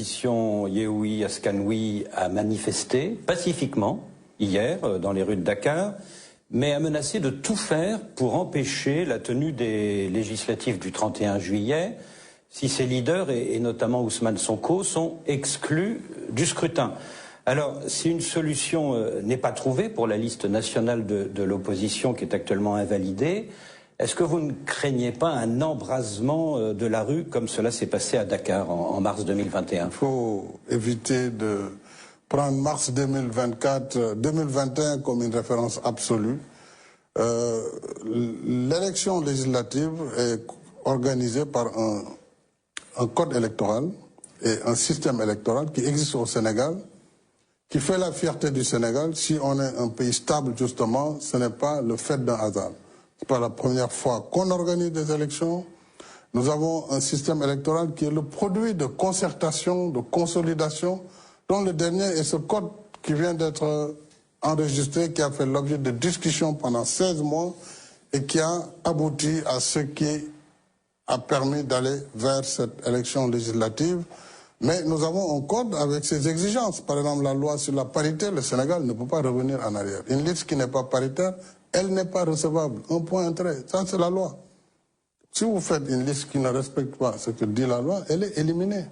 L'opposition Yehoui Askanoui a manifesté pacifiquement hier dans les rues de Dakar, mais a menacé de tout faire pour empêcher la tenue des législatives du 31 juillet si ses leaders, et notamment Ousmane Sonko, sont exclus du scrutin. Alors, si une solution n'est pas trouvée pour la liste nationale de l'opposition qui est actuellement invalidée, est-ce que vous ne craignez pas un embrasement de la rue comme cela s'est passé à Dakar en mars 2021? Il faut éviter de prendre mars 2021 comme une référence absolue. L'élection législative est organisée par un code électoral et un système électoral qui existe au Sénégal, qui fait la fierté du Sénégal. Si on est un pays stable, justement, ce n'est pas le fait d'un hasard. Ce n'est pas la première fois qu'on organise des élections. Nous avons un système électoral qui est le produit de concertation, de consolidation, dont le dernier est ce code qui vient d'être enregistré, qui a fait l'objet de discussions pendant 16 mois et qui a abouti à ce qui a permis d'aller vers cette élection législative. Mais nous avons un code avec ses exigences. Par exemple, la loi sur la parité, le Sénégal ne peut pas revenir en arrière. Une liste qui n'est pas paritaire, elle n'est pas recevable. Un point, un trait. Ça, c'est la loi. Si vous faites une liste qui ne respecte pas ce que dit la loi, elle est éliminée.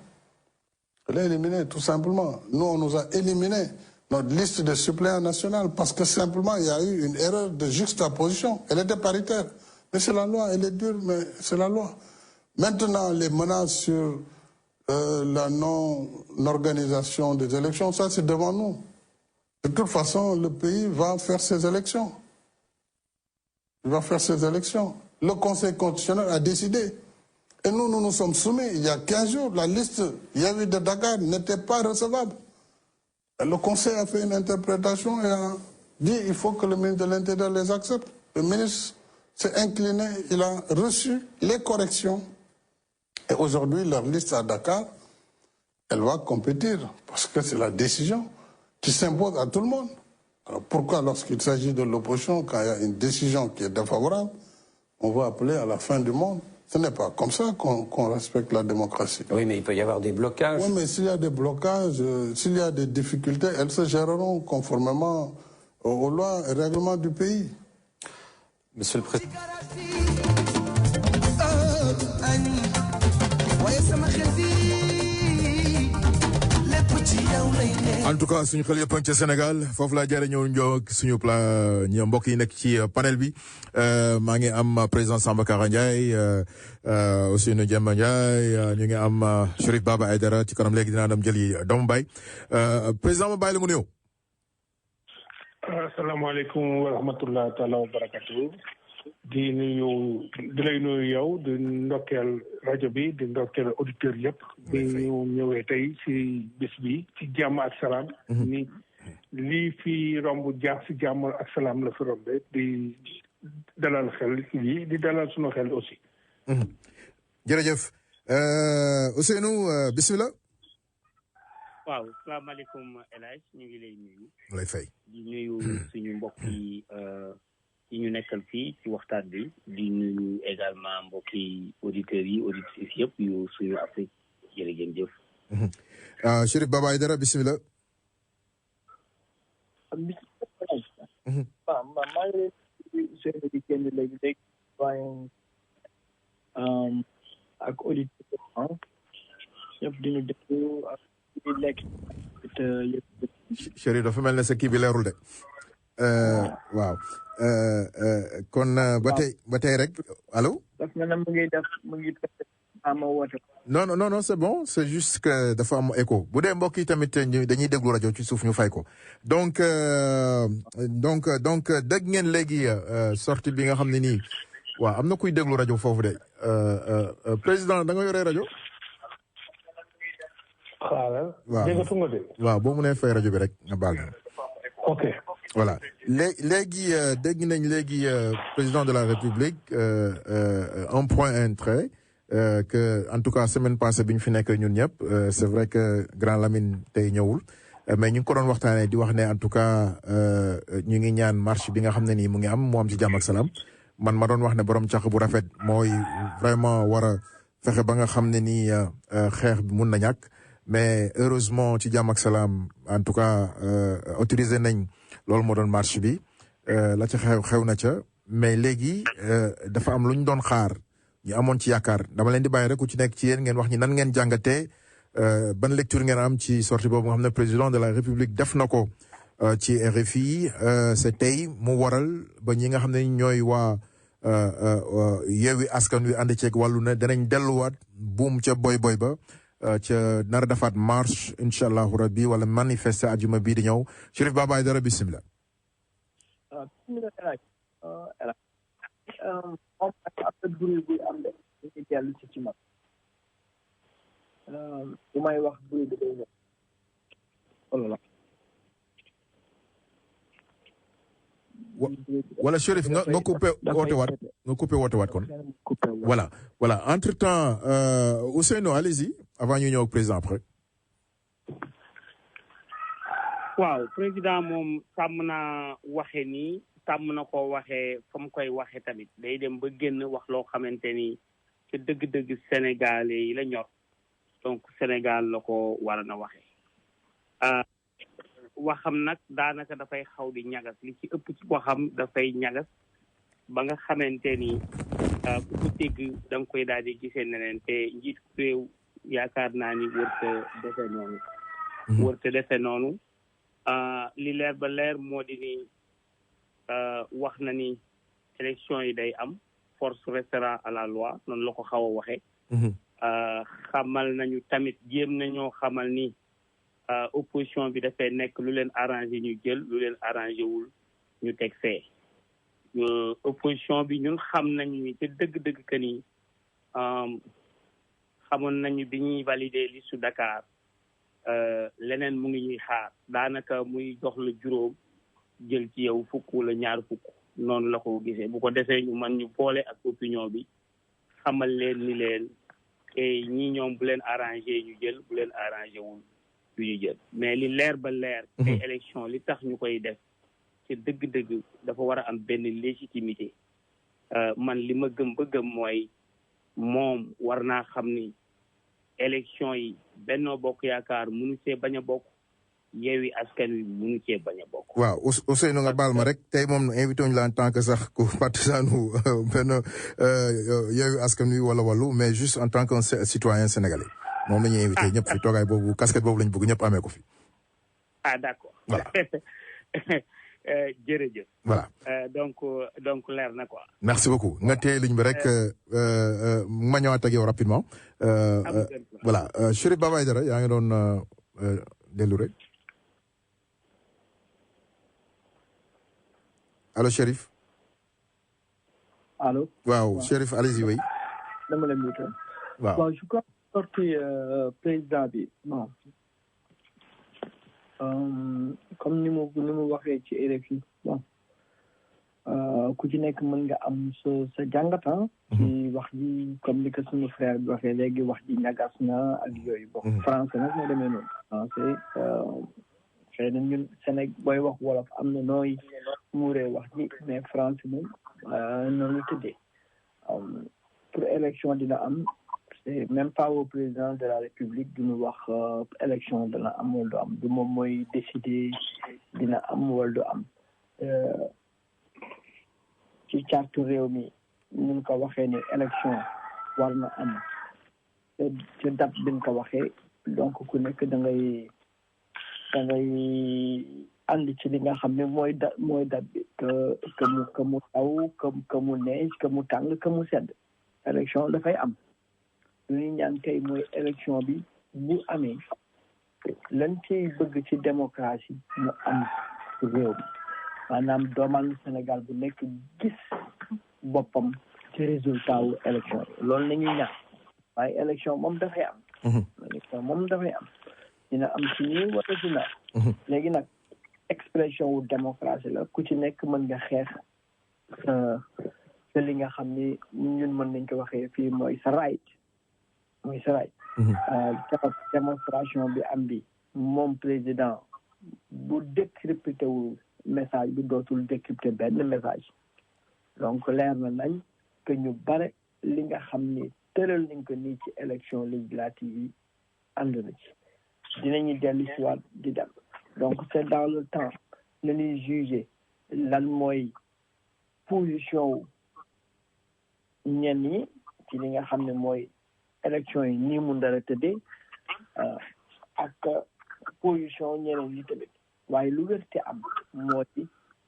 Elle est éliminée, tout simplement. Nous, on nous a éliminé notre liste de suppléants nationaux parce que simplement, il y a eu une erreur de juxtaposition. Elle était paritaire. Mais c'est la loi, elle est dure, mais c'est la loi. Maintenant, les menaces sur la non-organisation des élections, ça, c'est devant nous. De toute façon, le pays va faire ses élections. Il va faire ses élections. Le Conseil constitutionnel a décidé. Et nous nous sommes soumis. Il y a 15 jours, la liste Yewwi de Dakar n'était pas recevable. Et le Conseil a fait une interprétation et a dit qu'il faut que le ministre de l'Intérieur les accepte. Le ministre s'est incliné, il a reçu les corrections. Et aujourd'hui, leur liste à Dakar, elle va compétir. Parce que c'est la décision qui s'impose à tout le monde. Alors pourquoi, lorsqu'il s'agit de l'opposition, quand il y a une décision qui est défavorable, on va appeler à la fin du monde? Ce n'est pas comme ça qu'on respecte la démocratie. Oui, mais il peut y avoir des blocages. Oui, mais s'il y a des blocages, s'il y a des difficultés, elles se géreront conformément aux lois et règlements du pays. Monsieur le Président. En tout cas suñu xel yëpp ci Sénégal foofu laa jaare ñëw ñoo suñu ñi mbokk yi nekk ci panel bi maa ngi am président Samba Kara Ndiaye Ousseynou Diamba Ndiaye ñu ngi am Chérif Baba Aïdara ci kanam léegi dinaa dem jëli doomu baay président ma bàyyi la mu néew. asalaamaaleykum wa rahmatullah taala wa barakatuh di lay nuyu yow di ndokkeel rajo bi di ndokkeel auditeurs yëpp di ñu ñëwee tey ci bis bi ci jàmm ak salaam ni lii fi romb jaax ci jàmm ak salaam la fi rombe di dalal xel yi di dalal sunu xel aussi jërëjëf Ousseynou bismillah. waaw salaamaaleykum El Hadj ñu ngi lay nuyu. lay fay di nuyu suñu mbokk yi ñu nekkal fii ci waxtaan bi di nuyu également mbokki auditeurs yi auditrices yëpp yu suñu Afrique jërëjëf jëf. Chérif Baba Aïdara bismillah. waaw maa ngi seen di génn léegi waaye ak auditeurs yëpp di ñu déglu ak di lekk yëpp. Chérif dafa mel ne sa kii bi leerul de. waaw kon ba tey rek allo. daf mel ne mu ngi ama woote. non c'est bon c'est juste que dafa am écho bu dee mbokk yi tamit dañuy déglu rajo ci suuf ñu fay ko donc dégg ngeen léegi sortie bi nga xam ne nii waaw am na kuy déglu rajo foofu de président da nga yore rajo. xaaral. déggatu nga de. waaw boo mënee fay rajo bi rek nga baal na. ok. voilà léegi dégg nañ léegi président de la République un point un trait que en tout cas semaine passée bi ñu fi nekk ñun ñëpp c'est vrai que Grand Lamine tey ñëwul mais ñu ngi ko doon waxtaanee di wax ne en tout cas ñu ngi ñaan marche bi nga xam ne nii mu am ci jàmm ak salaam man ma doon wax ne borom càq bu rafet mooy vraiment war a fexe ba nga xam ne nii xeex bi mun na ñàkk mais heureusement ci jàmm ak salaam en tout cas autorisé nañ loolu moo doon marche bi la ca xew na ca mais léegi dafa am lu ñu doon xaar ñu amoon ci yaakaar dama leen di bàyyi rek ku ci nekk ci yéen ngeen wax ñi nan ngeen jàngatee ban lecture ngeen am ci sortie boobu nga xam ne président de la république def na ko ci RFI c'est tey mu waral ba ñi nga xam ne ñooy waa Yewwi Askan Wi ànd ceeg wàllu ne danañ delluwaat buum ca boy ba ca nar a defaat marche incha allahu rabbi wala manifester ajuma bii di ñëw Chérif Baba Aïdara bismillah. bu may wax bruit bi day ñëw. wala Chérif nga coupé woote waat kon. voilà entre temps Ousseynou allez-y avant ñu ñëw ak président après. waaw président moom tàmm naa waxe nii tàmm na ko waxee fa mu koy waxe tamit day dem ba génn wax loo xamante ni ca dëgg-dëgg sénégalais yi la ñor donc Sénégal la ko war a na waxe waxam nag daanaka dafay xaw di ñagas li ci ëpp ci waxam dafay ñagas ba nga xamante ni ku ko dégg da nga koy daal di gisee neneen te njiit réew yaakaar naa ni wërte defe noonu li leer ba leer moo di ni wax na ni élection yi day am force restera à la loi noonu la ko xaw a waxee xamal nañu tamit jéem nañoo xamal ni opposition bi dafay nekk lu leen arrangé ñu jël lu leen arrangé wul ñu teg fee opposition bi ñun xam nañu ni te dëgg-dëgg que ni xamoon nañu bi ñuy valider liste Dakar leneen mu ngi ñuy xaar daanaka muy jox la juróom jël ci yow fukk wala ñaar fukk noonu la ko gisee bu ko defee ñu mën ñu boole ak opinion bi xamal leen ni leen ñii ñoom bu leen arrangé ñu jël bu leen arrangé wul du ñu jël mais li leer ba leer ay élection li tax ñu koy def ci dëgg-dëgg dafa war a am benn légitimité man li ma gëm ba gëm mooy moom war naa xam ni élection yi Benno Bokk Yaakaar mënu cee bañ a bokk Yewwi Askan Wi mënu cee bañ a bokk. waaw Ousseynou nga baal ma rek tey moom invité wuñu la en tant que sax ku partisanu benn Yewwi Askan Wi wala wàllu mais juste en tant que citoyen sénégalais moom la ñuy invité ñëpp fi toogaay boobu casquette boobu lañ bëgg ñëpp amee ko fi. d'accord. voilà. jërëjëf. voilà donc leer na quoi. merci beaucoup nga téye ligne bi rek ma ñëwaat ak yow rapidement. voilà Chérif Baba Aïdara yaa ngi doon dellu rek allo Chérif. allo. waaw Chérif allez-y oui. dama leen di waaw bon je crois sorti président bi bon. comme ni mu waxee ci RFI bon ku ci nekk mën nga am sa jàngat ci wax ji comme ni ko suñu frère bi waxee léegi wax ji ñagas na ak yooyu bon français nag moo demee noonu français xëy na ñun Sénégal booy wax wolof am na nooy muuree wax ji mais français moom noonu la tëddee pour élection dina am c'est même pas au président de la République du ñu wax élection dina am wala du am du moom mooy décider dina am wala du am ci charte réew mi ñu ko waxee ni élection war na am te date bi ñu ko waxee donc ku nekk da ngay ànd ci li nga xam ne mooy date bi que mu taw que mu neige que mu tàng que mu sedd élection dafay am lu ñu ñaan kay mooy élection bi bu amee lan ciy bëgg ci démocratie mu am ci réew mi maanaam doomu Sénégal bu nekk gis boppam ci résultat wu élection yi loolu la ñuy ñaan waaye élection moom dafay am. élection moom dafay am dina am ci ñii wala dina léegi nag expression wu démocratie la ku ci nekk mën nga xeex te li nga xam ni ñun mën nañ ko waxee fii mooy sa right. mooy sa right. démonstration bi am bi moom président bu décrypté wu message bi dootul décrypté benn message donc leer na nañ que ñu bare li nga xam ni tëral nañ ko nii ci élection législative yi ànd na ci dinañu dellu si waat di dem donc c'est dans le temps la ñuy juger lan mooy position ñenn ñi ci li nga xam ne mooy élection yi nii mu dara tëddee ak position ñeneen ñi tamit waaye lu wér te am moo ci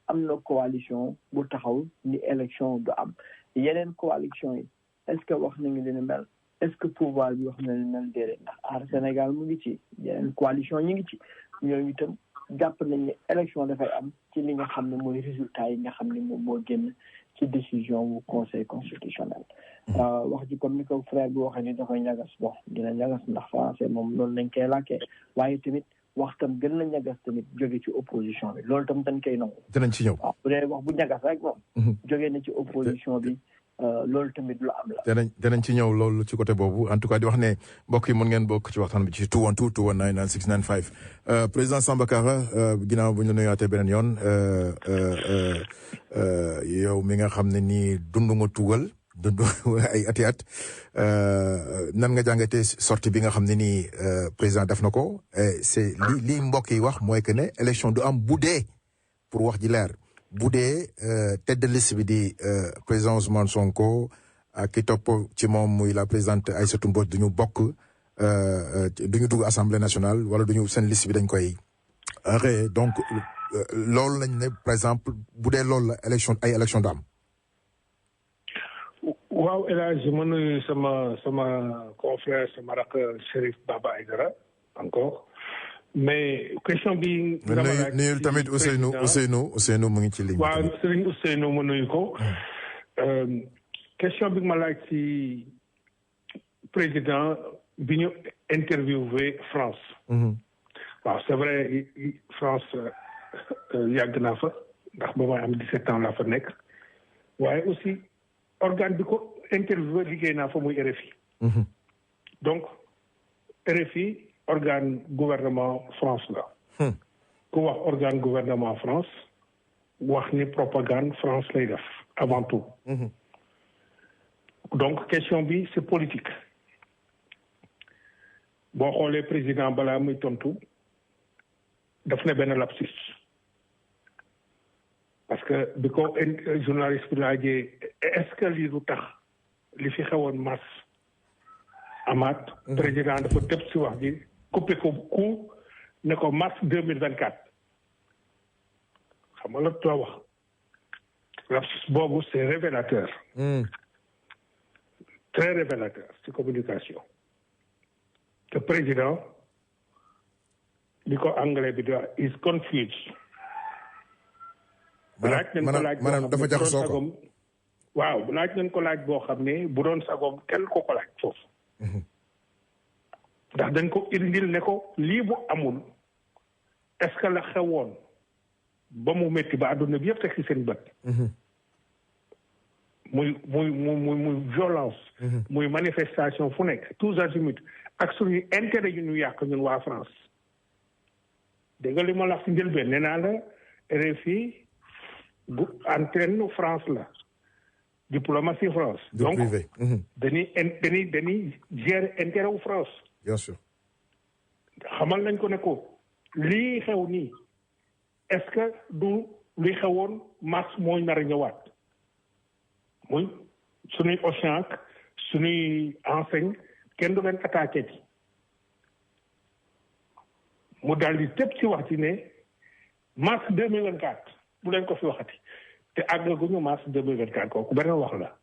am na coalition bu taxaw ni élection du am yeneen coalition yi est-ce que wax nañu leen mel est-ce que pouvoir bi wax na leen mel déedéet ndax Aar Sénégal mu ngi ci yeneen coalition ñi ngi ci ñooñu itam jàpp nañ ne élection dafay am ci li nga xam ne mooy résultat yi nga xam ne moom moo génn ci décision wu conseil constitutionnel wax ji comme ni ko frère bi waxee ni dafay ñagas bon dina ñagas ndax français moom loolu lañ koy làkkee waaye tamit wax tam gën na ñagas tamit jóge ci opposition bi loolu tam dañ koy nangu. dinañ ci ñëw waaw bu dee wax bu ñagas rek moom. jóge na ci opposition bi loolu tamit lu am la. dinañ ci ñëw loolu ci côté boobu en tout cas di wax ne mbokk yi mën ngeen bokk ci waxtaan bi ci 212 219 9695 président Samba Kara ginnaaw bu ñu la nuyuwaatee beneen yoon yow mi nga xam ne nii dund nga tugal. dund ay ati at nan nga jàngatee sortie bi nga xam ne nii président def na ko c'est li mbokk yi wax mooy que ne élection du am bu dee pour wax ji leer bu dee tête de liste bi di président Ousmane Sonko ak ki topp ci moom muy la présidente Aïssatou Mbodj duñu bokk duñu dugg assemblée nationale wala duñu seen liste bi dañ koy arrêté donc loolu lañ ne par exemple bu dee loolu la élection du am. waaw El Hadj ma nuyu sama confrère sama rakk Chérif Baba Aïdara encore mais question bi. nga ma laaj nuyul tamit Ousseynou mu ngi ci ligne. waaw Serigne Ousseynou ma nuyu ko. question bi ma laaj ci président bi ñu interviewé France. waaw c'est vrai France yàgg naa fa ndax ba may am 17 ans laa fa nekk waaye aussi. organe bi ko interviewé liggéey naa fa muy RFI. donc RFI organe gouvernement France la. ku wax organe gouvernement France wax ni propagande France lay def avant tout. donc question bi c'est politique. boo xoolee président balaa muy tontu daf ne benn lapsus. parce que bi ko journaliste bi laajee est-ce que lii du tax li fi xewoon mars amaat. président dafa tëb si wax ji coupé ko ku ne ko mars 2024 xam nga la too wax lapsus boobu c'est révélateur. très révélateur ci communication. te président li ko anglais bi di wax is confused. laaj nañ ko laaj maanaam dafa jaxasoo ko waaw laaj nañ ko laaj boo xam ne bu doon sagoom kenn ko laaj foofu. ndax dañ ko indil ne ko lii bu amul est-ce que la xewoon ba mu métti ba àdduna bi yëpp teg ci seen bët. muy violence. muy manifestation fu nekk tous azimuts ak suñu intérêt yu ñu yàq ñun waa France. dégg nga li ma la wax ci njëlbeen nee naa la RFI. bu antenne France la diplomatie France. donc dañuy gérer intérêt wu France. bien sûr. xamal nañ ko ne ko lii xew nii est-ce que du li xewoon mars mooy nar a ñëwaat muy suñuy Auchan ak suñuy enseigne kenn du leen attaqué ci mu daal di tëb ci wax ci ne mars 2024. bu leen ko fi waxati te àggaguñu mars 2024 kooku beneen wax la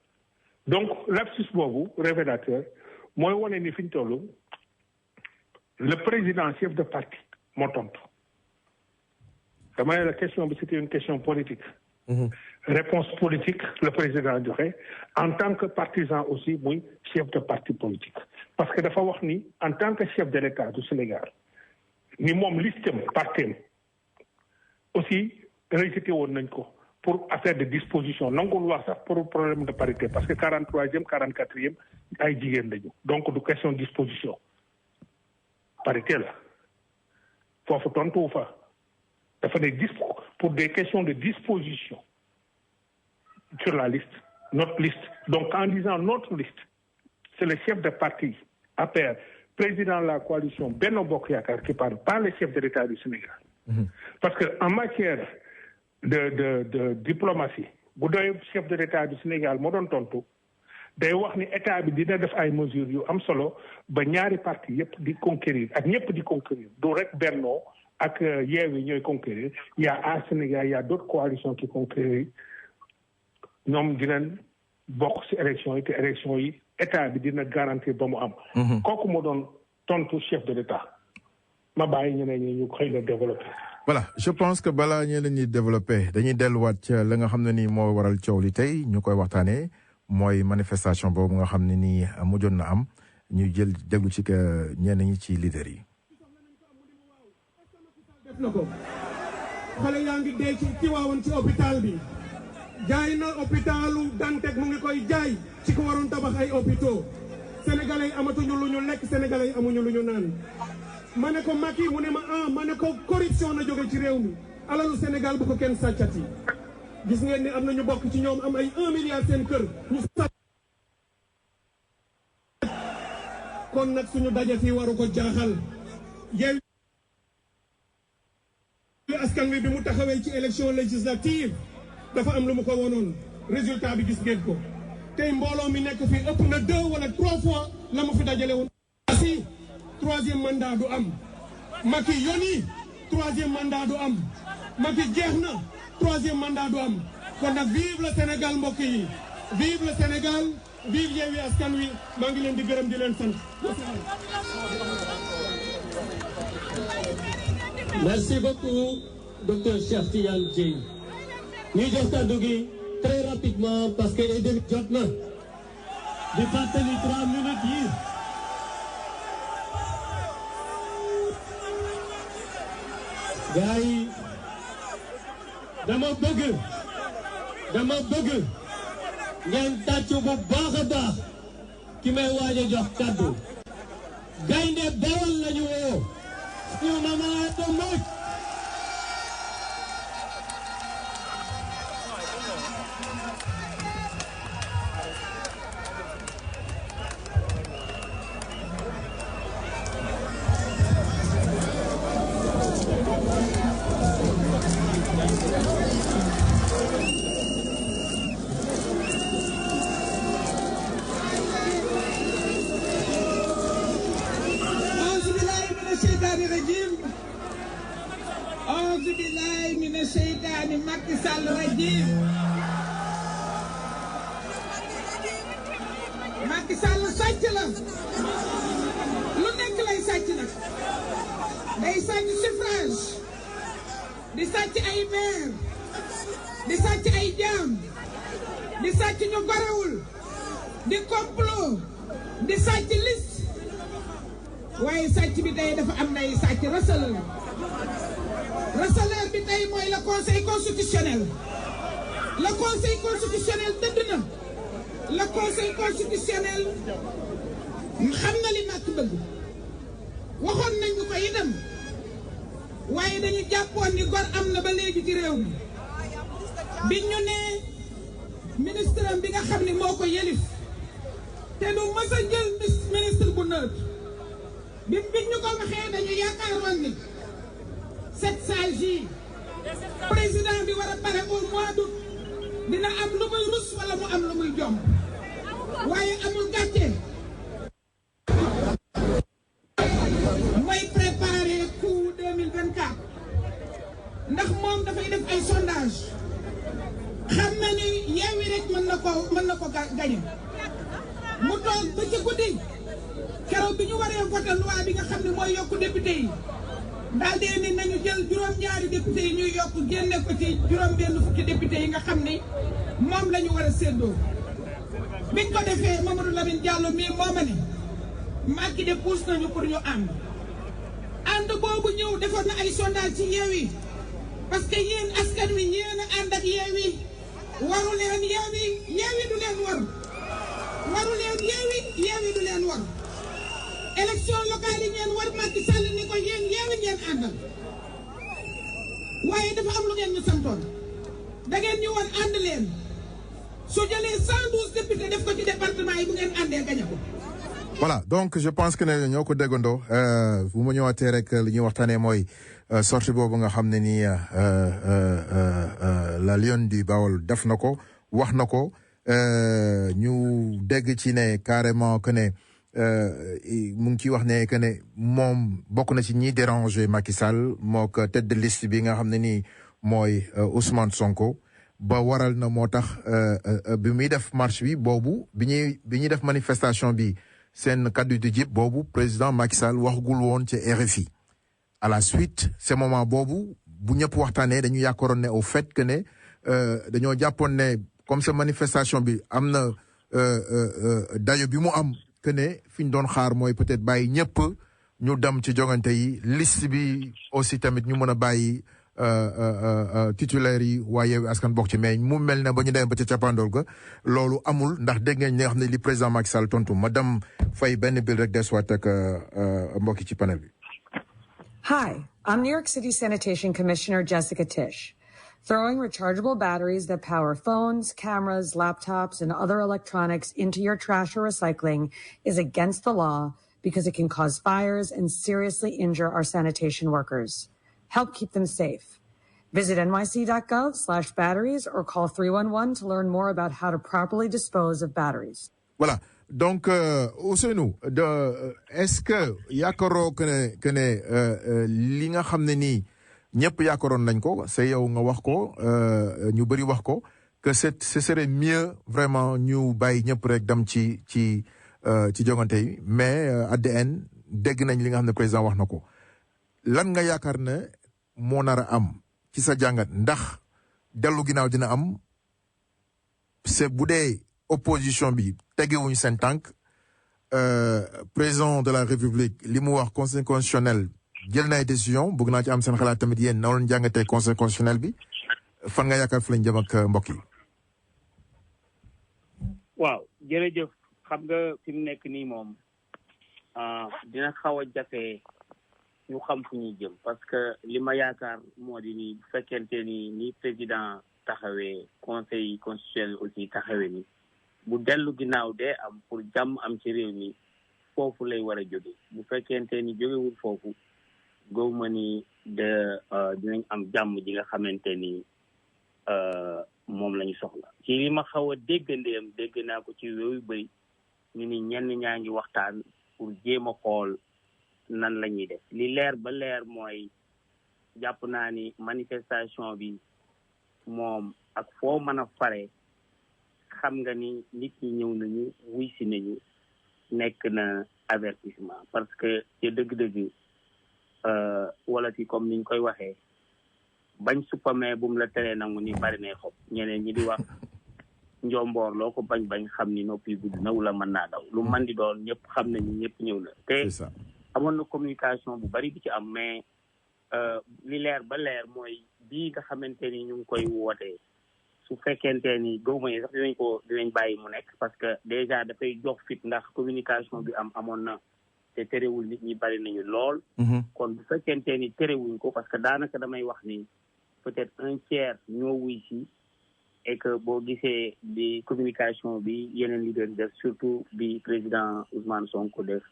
donc lapsus boobu révélateur mooy wane ni fi ñu toll le président chef de parti moo tontu dama ne la question bi c'était une question politique. réponse politique le président joxe en tant que partisan aussi muy chef de parti politique parce que dafa wax ni en tant que chef de l'État du Sénégal ni moom listam partem aussi rejeté woon nañ ko pour affaire de disposition nangul wax sax pour problème de parité parce que 43e 44e ay jigéen lañu donc du question de disposition parité la foofu tontu fa dafa ne pour des questions de disposition sur la liste notre liste donc en disant notre liste c'est le chef de parti APR président de la coalition Benno Bokk Yaakaar qui parle, pas le chef de l'État du Sénégal. Parce que en matière de diplomatie bu doy chef de l'État du Sénégal moo doon tontu day wax ni état bi dina def ay mesures yu am solo ba ñaari parti yëpp di conquérir ak ñëpp di conquérir du rek Benno ak Yewwi ñooy conquérir il y a à Sénégal il y a d'autres coalitions qui conquérir ñoom dinañ bokk ci élection yi te élection yi état bi dina garantir ba mu am. kooku moo doon tontu chef de l'État ma bàyyi ñeneen ñi ñu xëy na développé. voilà je pense que balaa ñeneen ñi développé dañuy delluwaat ca la nga xam ne nii moo waral coow li tey ñu koy waxtaanee mooy manifestation boobu nga xam ne nii mujjoon na am ñu jël déglu ci que ñenn ñi ci leader yi. def na ko xale yaa ngi dee ci waawoon ci hôpital bi jaay na hôpitalu Dantec mu ngi koy jaay ci ko waroon tabax ay hôpitaux sénégalais yi amatuñu lu ñu lekk sénégalais yi amuñu lu ñu naan. ma ne ko Macky mu ne ma ne ko corruption na jóge ci réew mi alalu Sénégal bu ko kenn sàccati gis ngeen ni am na ñu bokk ci ñoom am ay 1 milliard seen kër ñu sàcc. kon nag suñu daje fii waru ko jaaxal Yewwi Askan Wi bi mu taxawee ci élection législative dafa am lu mu ko wonoon résultat bi gis ngeen ko tey mbooloo mi nekk fii ëpp na 2 wala 3 fois la mu fi dajale woon. asi 3e mandat du am Macky yoni 3e mandat du am Macky jeex na 3e mandat du am kon nag vive le Sénégal mbokk yi vive le Sénégal vive Yewwi Askan Wi maa ngi leen di gërëm di leen sant. Merci beaucoup docteur Cheikh Tidiane Dièye ñuy jox kàddu gi très rapidement parce que ay demi jot na di fàttali 3 minutes yi. gaa yi dama bëgg ngeen tàccu bu baax a baax ki may waaj a jox kàddu gaynde Bawol lañu woo ñu Mama Anta Mbodj Macky Sall rajim Macky Sall sàcc la lu nekk lay sàcc nag day sàcc suffrage di sàcc ay maire di sàcc ay jaam di sàcc ñu gorewul di complot di sàcc liste waaye sàcc bi tey dafa am nay sàcc receleur bi tey mooy le conseil constitutionnel le conseil constitutionnel tëdd na le conseil constitutionnel xam na li Macky bëgg waxoon nañu ko itam waaye dañu jàppoon ni gor am na ba léegi ci réew mi biñ ñu ne ministre am bi nga xam ne moo ko yelif te du mës a jël ministre bu neutre biñ ñu ko waxee dañu yaakaaroon ni 7 sages yi président bi war a pare au mois d'août dina am lu muy rus wala mu am lu muy jom waaye amul gàcce mooy préparer coup 2024 ndax moom dafay def ay sondage xam na ni Yewwi rek mën na ko gañe mu toog ba ci guddi keroog bi ñu waree voté loi bi nga xam ne mooy yokku député yi daal de ni nañu jël juróom-ñaari député yi ñuy yokk génne ko ci juróom-benn fukki député yi nga xam ni moom la ñu war a séddoo biñ ko defee Mamadou Lamine Diallo mii moo ma ne Macky de pousse nañu pour ñu ànd boobu ñëw defoon na ay sondage ci Yewwi parce que yéen askan wi yéen a ànd ak Yewwi waru leen Yewwi du leen war waru leen Yewwi du leen war élection locale yi ngeen war Macky Sall ni ko yéen Yewwi ngeen àndal waaye dafa am lu ngeen ñu santoon da ngeen ñu woon ànd leen su jëlee 112 députés def ko ci département yi bu ngeen àndee gañe ko voilà donc je pense que ne ñoo ko déggandoo bu ma ñëwaatee rek li ñuy waxtaanee mooy sortie boobu nga xam ne ni la Lion du Baol def na ko wax na ko ñu dégg ci ne carrément que ne mu ngi ciy wax ne que ne moom bokk na ci ñiy déranger Macky Sall moo ko tête de liste bi nga xam ne nii mooy Ousmane Sonko ba waral na moo tax bi muy def marche bi boobu bi ñuy def manifestation bi seen kaddu di jib boobu président Macky Sall waxagul woon ci RFI à la suite ce moment boobu bu ñëpp waxtaanee dañu yaakaaroon ne au fait que ne dañoo jàppoon ne comme sa manifestation bi am na dayo bi mu am que ne fi ñu doon xaar mooy peut-être bàyyi ñëpp ñu dem ci jongante yi liste bi aussi tamit ñu mën a bàyyi titulaires yi waa Yewwi Askan bokk ci mais mu mel ne ba ñu demee ba ca cappaandool ga loolu amul ndax dégg ngeen ñi nga xam ne li président Macky Sall tontu madame Faye benn bil rek desuwaat ak mbokki ci panel bi. Hi, I'm New York City Sanitation Commissioner Jessica Tisch. Throwing rechargeable batteries that power phones, cameras, laptops, and other electronics into your trash or recycling is against the law because it can cause fires and seriously injure our sanitation workers. Help keep them safe. Visit nyc.gov/batteries or call 311 to learn more about how to properly dispose of batteries. Voilà. Donc, Ousseynou, est-ce que yaakaaroo que ne li nga xam ne nii ñëpp yaakaaroon nañ ko c'est yow nga wax ko ñu bëri wax ko que ce serait mieux vraiment ñu bàyyi ñëpp rek dem ci jongante yi mais ADN dégg nañ li nga xam ne président wax na ko lan nga yaakaar ne moo nar a am ci sa jàngat ndax dellu ginnaaw dina am c'est bu dee opposition bi tegewuñ seen tànk président de la République li mu wax conseil constitutionnel jël na ay décision bëgg naa ci am seen xalaat tamit yéen na leen jàngatee conseil constitutionnel bi fan nga yaakaar fu lañ jëm ak mbokk yi. waaw jërëjëf xam nga fi mu nekk nii moom dina xaw a jafe ñu xam fu ñuy jëm parce que li ma yaakaar moo di ni bu fekkente ni président taxawee conseil constitutionnel aussi taxawee ni bu dellu ginnaaw dee am pour jàmm am ci réew mi foofu lay war a jóge bu fekkente ni jógewul foofu gowma ni dinañ am jàmm ji nga xamante ni moom la ñu soxla ci li ma xaw a déggandeem dégg naa ko ci réew yu bëri ñu ni ñenn ñaa ngi waxtaan pour jéem a xool nan la ñuy def li leer ba leer mooy jàpp naa ni manifestation bi moom ak foo mën a fare xam nga ni nit ñi ñëw nañu wuy si nañu nekk na avertissement parce que ci dëgg-dëgg wala ci comme niñ koy waxee bañ suppamee bu mu la teree nangu ni bari nay xob ñeneen ñi di wax njomboor loo ko bañ xam ni noppi gudd na wala mën naa daw lu man di doon ñëpp xam nañu ñëpp ñëw na te amoon na communication bu bari bi ci am mais li leer ba leer mooy bii nga xamante ni ñu ngi koy wootee su fekkente ni gëwma yi sax dinañ bàyyi mu nekk parce que déjà dafay jox fit ndax communication bi amoon na te terewul nit ñi bari nañu lool kon bu fekkente ni terewuñ ko parce que daanaka damay wax ni peut-être 1/3 ñoo wuy si et que boo gisee di communication bi yeneen leader def surtout bi président Ousmane Sonko def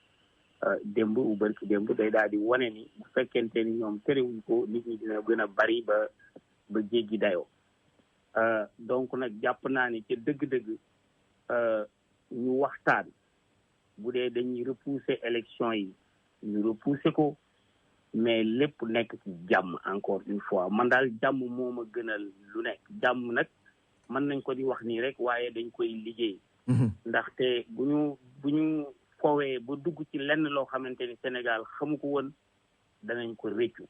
démb u barki démb day daal di wane ni bu fekkente ni ñoom terewuñ ko nit ñi dina gën a bari ba jéggi dayoo donc nag jàpp naa ni ci dëgg-dëgg ñu waxtaan bu dee dañuy repousser élection yi ñu repousser ko mais lépp nekk ci jàmm encore une fois man daal jàmm moo ma gënal lu nekk jàmm nag mën nañ ko di wax nii rek waaye dañ koy liggéey ndaxte bu ñu foowee ba dugg ci lenn loo xamante ni Sénégal xamu ko woon dinañ ko réccu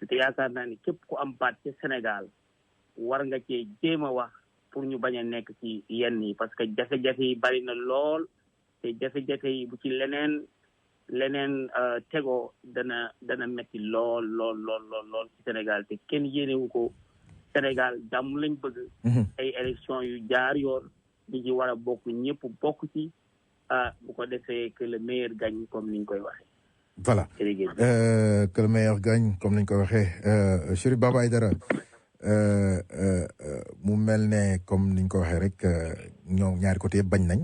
te yaakaar naa ni képp ku am baat ci Sénégal war nga cee jéem a wax pour ñu bañ a nekk ci yenn yi parce que jafe-jafe yi bari na lool te jafe-jafe yi bu ci leneen tegoo dana metti lool ci Sénégal te kenn yéenewu ko Sénégal jàmm lañ bëgg ay élection yu jaar yoon li ci war a bokk ñëpp bokk ci bu ko defee que le meilleur gagne comme niñ koy waxee. Voilà que le meilleur gagne comme niñ koy waxee Chérif Baba Aïdara mu mel ne comme niñ ko waxee rek ñoo ñaari côté yëpp bañ nañ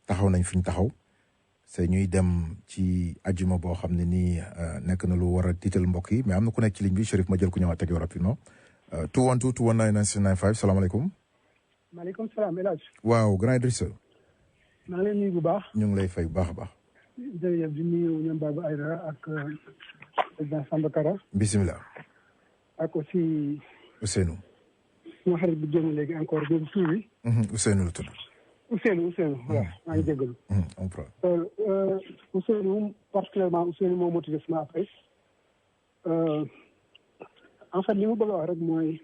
taxaw nañ fi ñu taxaw c'est ñuy dem ci ajuma boo xam ne nii nekk na lu war a tiital mbokk yi mais am na ku nekk ci ligne bi Chérif ma jël ku ñëwaat ak yow rapidement 212 219 9695 salaamaaleykum. maaleykum salaam El Hadj. waaw grand Idrissa. maa ngi leen nuyu bu baax. ñu ngi lay fay bu baax a baax. jërëjëf di nuyu ñoom Baba Aïdara ak président Samba Kara. bisimilah. ak aussi. Ousseynou. suma xarit bi génn léegi encore boobu tur bi. Ousseynou la tudd. Ousseynou waaw maa ngi jégalu. Ousseynou particulièrement Ousseynou moo motivé sama affaire. en fait li ma bëgg a wax rek mooy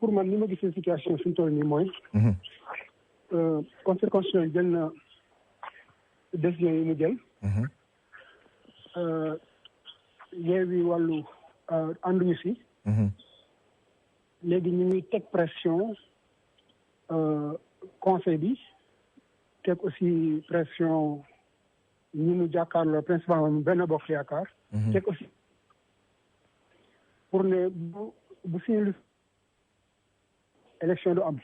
pour man li ma gisee situation suñu toll nii mooy. conseil constitutionnel jël na décision yi mu jël. Yewwi wàllu ànduñu si. léegi ñu ngi teg pression conseil bi teg aussi pression ñu mu jàkkaarloo principalement benn bokk yaakaar. teg aussi pour ne bu suñu élection du am.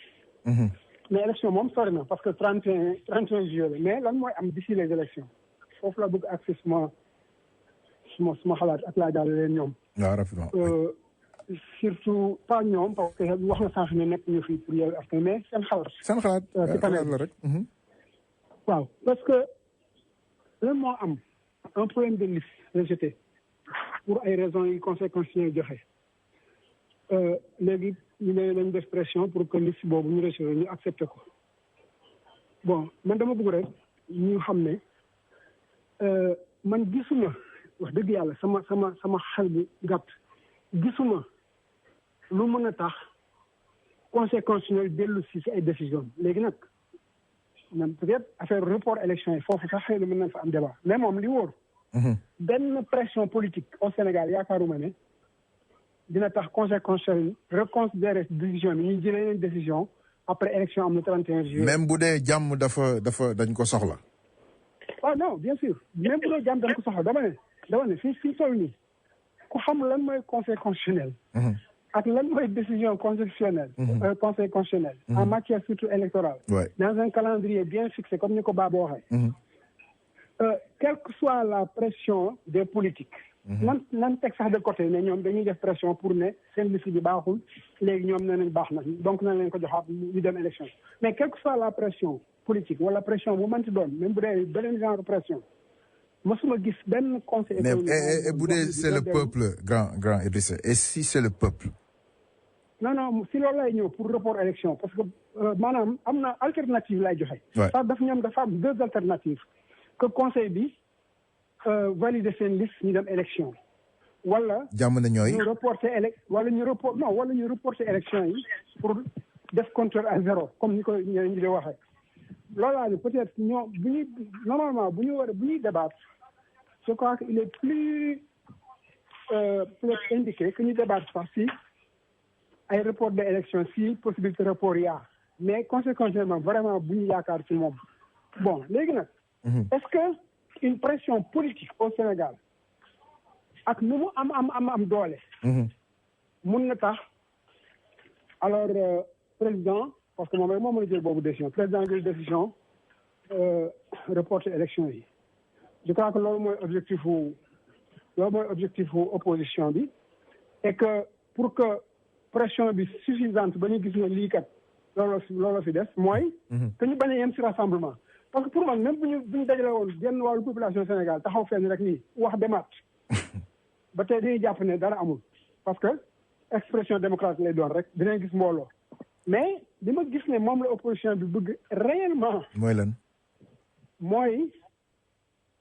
mais élection moom sori na parce que 31 juillet la mais lan mooy am d'ici les élections foofu la bëgg accès suma xalaat ak laa daal leen ñoom. waaw rapidement. surtout pas ñoom parce que wax na sànq ne nekk ñu fi pour Yewwi Askan mais seen xalaat. seen xalaat ci panel la rek. waaw parce que lan moo am un problème de liste rejeté pour ay raisons yi conseil constitutionnel joxe léegi ñu ne dañ def pression pour que liste boobu ñu rejeté ñu accepté ko bon man dama bëgg rek ñu xam ne man gisuma wax dëgg yàlla sama xel bu gàtt gisuma lu mën a tax conseil constitutionnel dellu si ay décision léegi nag man peut-être affaire report élection yi foofu sax xëy na mën nañ fa am débat mais moom li wóor benn pression politique au Sénégal yaakaaruma ne dina tax conseil constitutionnel reconsidérer décision bi ñuy jëlee leen décision après élection am na 31 juillet. même bu dee jàmm dafa dañ ko soxla. ah non bien sûr même bu dee jàmm dañ ko soxla dama ne fii toll nii ku xam lan mooy conseil constitutionnel. ak lan mooy décision constitutionnelle. conseil constitutionnel. en matière surtout électorale. dans un calendrier bien fixé comme ni ko Baba waxee. quelle que soit la pression des politiques. nan teg sax de côté ne ñoom dañuy def pression pour ne seen liste bi baaxul léegi ñoom nee nañ baax na donc nañ leen ko joxaat ñu dem élection mais quelle que soit la pression politique wala pression bu mënti doon même bu dee beneen genre pression mosuma gis benn conseil. mais bu dee c'est le peuple grand Idrissa et si c'est le peuple. non si loolu lay ñëw pour report élection parce que maanaam am na alternative lay joxe. ça dafa am deux alternatives que conseil bi. valider seen liste ñu dem élection wala jàmm na ñooy ñu reporter élection yi pour def compteur à zéro comme ni ko ñeneen ñi di waxee loolaa ni peut-être ñoom bu ñuy normalement bu ñuy débattre je crois que il est plus peut-être indiqué que ñu débattre sax si ay report de élection si possibilité report yaa mais conséquentiellement vraiment bu ñu yaakaar ci moom bon léegi nag est-ce que une pression politique au Sénégal ak nu mu am doole. mun na tax alors président parce que moom rek moo mën a jël boobu décision président jël décision reporter élection yi. je crois que loolu mooy objectif opposition bi et que pour que pression bi suffisante ba ñu gis ne lii kat loolu fi des mooy. que ñu bañ a yem ci rassemblement. parce que pour man même bu ñu dajale woon genn wàllu population Sénégal taxaw fenn rek nii wax demaat ba tey dañuy jàpp ne dara amul parce que expression démocratique lay doon rek dinañ gis mbooloo mais li ma gis ne moom la opposition bi bëgg réellement. mooy lan. mooy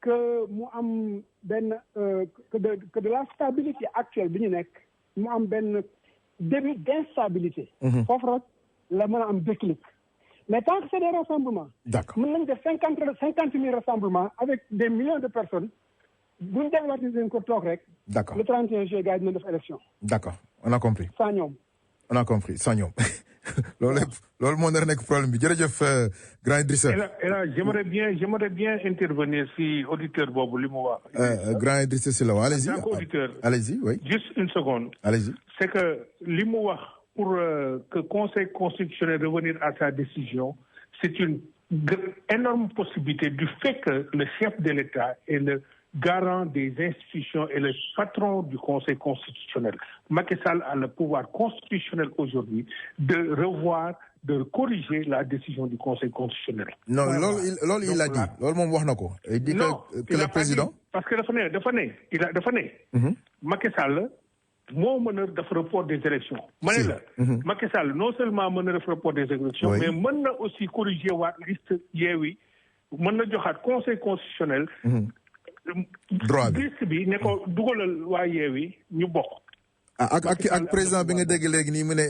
que mu am benn que de la stabilité actuelle bi ñu nekk mu am benn début d'instabilité. foofu rek la mën a am déclic. mais tant que c'est des rassemblements. D'accord. mën nañ def 50 000 rassemblements avec des millions de personnes bu ñu delluwaatee seen ko toog rek. D'accord. le 31 juillet gars yi dina def élection. D'accord, on a compris. sans ñoom. on a compris sans ñoom loolu moo nar a nekk problème bi jërëjëf grand Idrissa. et là j'aimerais bien intervenir si auditeur boobu li mu wax. grand Idrissa si la waa allez-y. en tant qu'auditeur. allez-y oui. juste une seconde. allez-y. c'est que li mu wax pour que conseil constitutionnel revenir à sa décision c'est une énorme possibilité du fait que le chef de l'État est le garant des institutions et le patron du Conseil constitutionnel. Macky Sall a le pouvoir constitutionnel aujourd'hui de revoir, de corriger la décision du Conseil constitutionnel. Non, loolu il a dit. Loolu moom wax na ko. Il dit que le président. Parce que dafa ne. Macky Sall moo mën a def report des élections. ma ne la. Macky Sall non seulement mën na def report des élections. mais mën na aussi corriger waat liste Yewwi mën na joxaat Conseil constitutionnel. droit bi liste bi ne ko dugalal waa Yewwi ñu bokk. ak président bi nga dégg léegi nii mu ne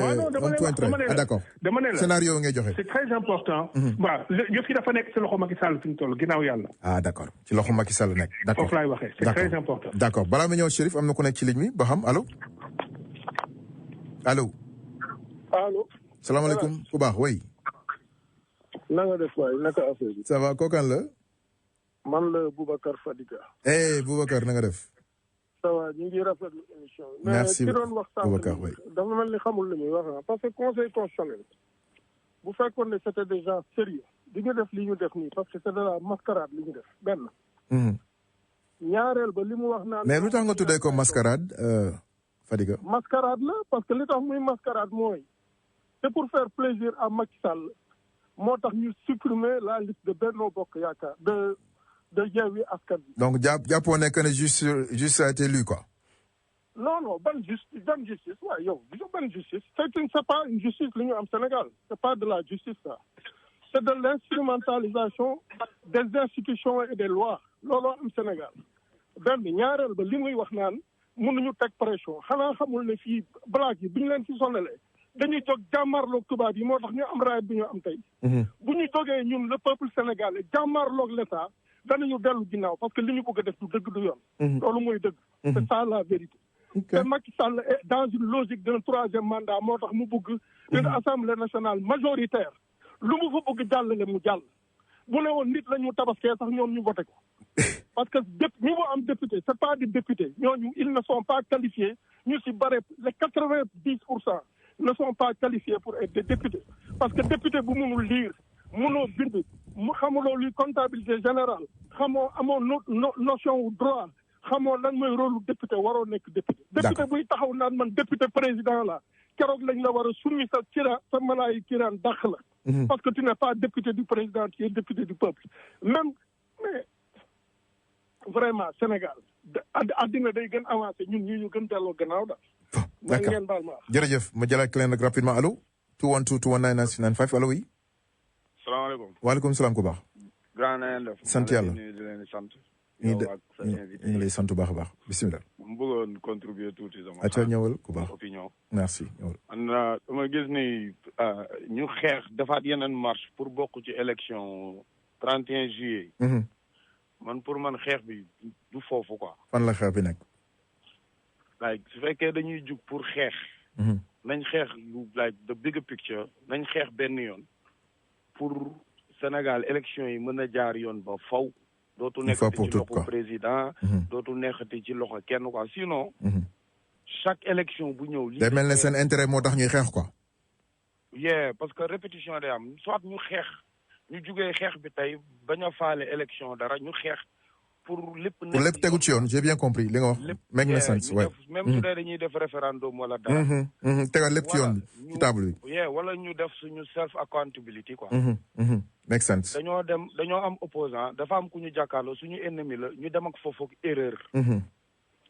un point très d'accord dama ne la scénario ngay joxe. c'est très important. waaw yëf yi dafa nekk ci loxo Macky Sall fi mu toll ginnaaw yàlla. D'accord ci loxo Macky Sall nekk. d'accord foofu laay waxee c'est très important. d'accord balaa ma ñëw Chérif am na ku nekk ci ligne bi ba xam allo. allo. salaamaaleykum ku baax way. na nga def waay naka affaire bi. ça va kookan la. man la Boubacar Fadiga. Boubacar na nga def. ça va ñu ngi rafetlu émission bi. merci mais ki doon wax Boubacar way. dafa mel ni xamul li muy wax parce que conseil constitutionnel bu fekkoon ne c'était déjà sérieux di ñu def li ñu def nii parce que c'est de la mascarade li ñu def benn. ñaareel ba li mu wax naan. mais lu tax nga tuddee ko mascarade Fadiga. mascarade la parce que li tax muy mascarade mooy c'est pour faire plaisir à Macky Sall moo tax ñu supprimer la liste de Benno Bokk Yaakaar de Yewwi Askan Wi. donc jàppoo ne que ne juste a été lu quoi. non ban justice waaye yow ban justice c'est pas une justice li ñu am Sénégal c'est pas de la justice ça c'est de l'instrumentalisation des institutions et des lois looloo am Sénégal benn ñaareel ba li muy wax naan mënuñu teg pression xanaa xamul ne fii blague yi bi ñu leen ci sonalee dañuy jóg jàmmarloog tubaab yi moo tax ñu am raay bi ñu am tey bu ñu jógee ñun le peuple sénégalais jàmmarloog l'État danañu dellu ginnaaw parce que li ñu bëgg a def du dëgg du yoon loolu mooy dëgg c'est ça la vérité te Macky Sall est dans une logique d'un troisième mandat moo tax mu bëgg une assemblée nationale majoritaire lu mu fa bëgg jàllale mu jàll bu ne woon nit la ñu tabaskee sax ñoom ñu voté ko parce que ñu mu am député c'est pas des députés ñooñu ils ne sont pas qualifiés ñu si bare les 90% ne sont pas qualifiés pour être des députés parce que député bu mënul lire mënoo bind mu xamuloo luy comptabilité générale amoo notion wu droit xamoo lan mooy rôle député waroo nekk député député buy taxaw naan man député président la keroog lañ la war a summi sa malaayi kiraan dàq la parce que tu n'es pas député du président tu es député du peuple même mais vraiment Sénégal addina day gën avancé ñun ñu gën delloo gannaaw daal d'accord ngeen baal ma jërëjëf ma jëlaat leen nag rapidement allo 212-219-9695 allo oui salaamaaleykum waaleykum salaam ku baax grand na ngeen def sant yàlla di leen sant ñu ngi lay sant bu baax a baax bisimilah mu bëggoon contribuer tuuti sama aca ñëwal ku baax opinion merci ñëwal man dama gis ni ñu xeex defaat yeneen marche pour bokk ci élection 31 juillet man pour man xeex bi du foofu quoi fan la xeex bi nekk like su fekkee dañuy jug pour xeex nañ xeex lu like the bigger picture nañ xeex benn yoon pour Sénégal élection yi mën a jaar yoon ba faw dootu nekkati ci loxo président dootu nekkati ci loxo kenn quoi sinon chaque élection bu ñëw day mel ne seen intérêt moo tax ñuy xeex quoi parce que répétition day am soit ñu xeex ñu jugee xeex bi tey bañ a faale élection dara ñu xeex pour lépp tegu ci yoon j'ai bien compris li nga wax make na sense ouais même su dee dañuy def référendum wala dara tegal lépp ci yoon bi ci table bi wala ñu def suñu self accountability quoi make sense dañoo am opposant dafa am ku ñu jàkkaarloo suñu ennemi la ñu dem ak foofu ak erreur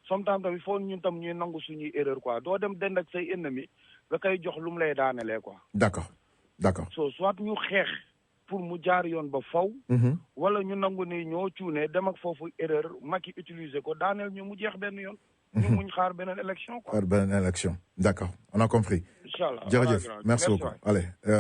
sometimes tamit foog ñun tam ñuy nangu suñuy erreur quoi doo dem dend ak say ennemi nga koy jox lu mu lay daanelee quoi d'accord soit ñu xeex pour mu jaar yoon ba faw wala ñu nangu ni ñoo cuune dem ak foofu erreur Macky utiliser ko daaneel ñu mu jeex benn yoon ñu muñ xaar beneen élection quoi d'accord on a compris inchallah jërëjëf merci beaucoup allez